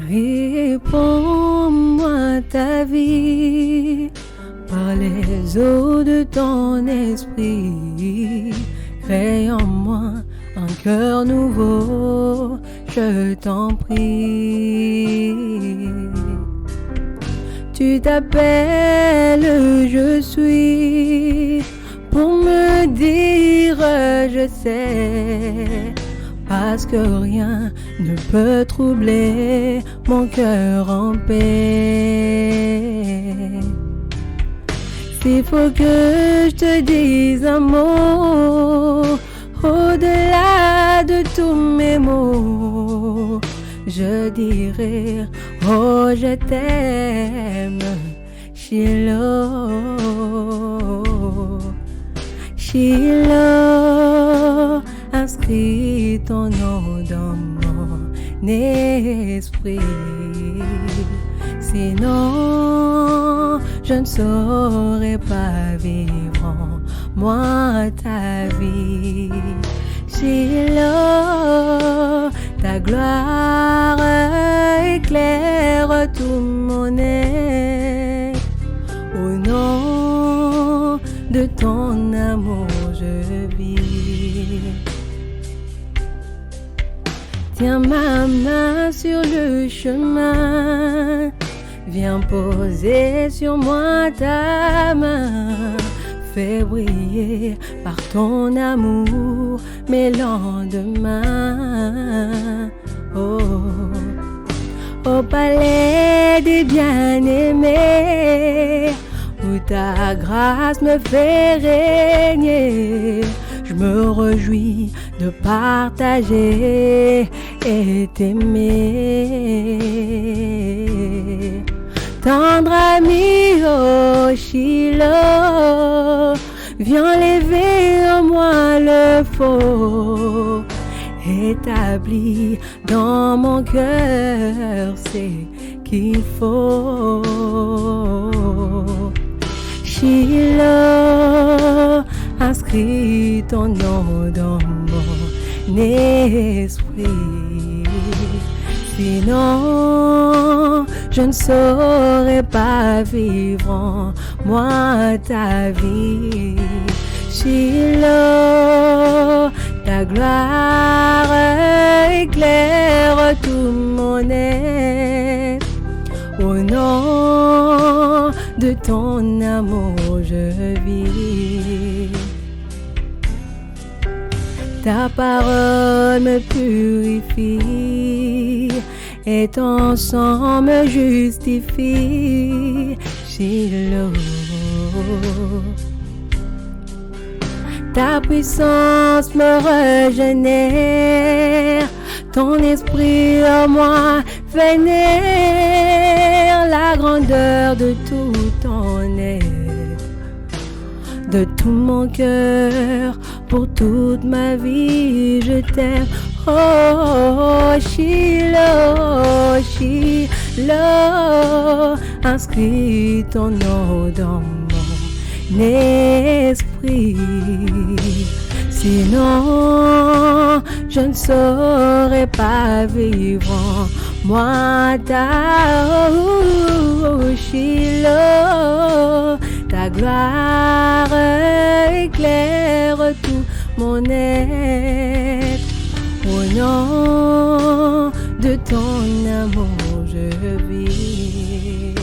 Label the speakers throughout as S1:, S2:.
S1: Réponds-moi ta vie par les eaux de ton esprit. Crée en moi un cœur nouveau, je t'en prie. Tu t'appelles je suis pour me dire je sais. Parce que rien ne peut troubler mon cœur en paix. S'il faut que je te dise un mot, au-delà de tous mes mots, je dirais, oh je t'aime, Shiloh, Shiloh. Inscris ton nom dans mon esprit. Sinon, je ne saurais pas vivre en moi ta vie. Shiloh, ta gloire éclaire tout mon être. Au nom de ton amour, je vis. Tiens ma main sur le chemin, viens poser sur moi ta main. Fais briller par ton amour mes lendemains. Oh, au palais des bien-aimés, où ta grâce me fait régner. Je me réjouis de partager et t'aimer. Tendre ami, oh Shiloh, viens lever en moi le faux. Établi dans mon cœur, c'est qu'il faut. Shiloh, inscris ton nom dans mon esprit. Sinon, je ne saurais pas vivre en moi ta vie. Shiloh, ta gloire éclaire tout mon être. Au nom de ton amour, je vis. Ta parole me purifie et ton sang me justifie. Shiloh, ta puissance me régénère, ton esprit en moi vénère la grandeur de tout ton être, de tout mon cœur, pour toute ma vie, je t'aime. Oh, Shiloh, Shiloh, inscris ton nom dans mon esprit. Sinon, je ne saurais pas vivre en moi ta Shiloh, ta gloire éclaire tout mon être. Au nom de ton amour, je vis.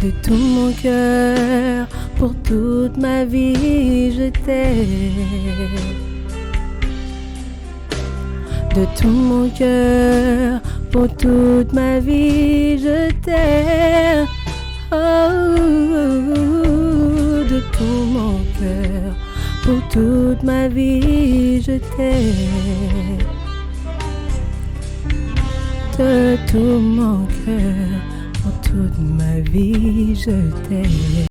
S1: De tout mon cœur, pour toute ma vie, je t'aime. De tout mon cœur, pour toute ma vie, je t'aime. Oh, de tout mon cœur, pour toute ma vie, je t'aime. De tout mon cœur, pour toute ma vie, je t'aime.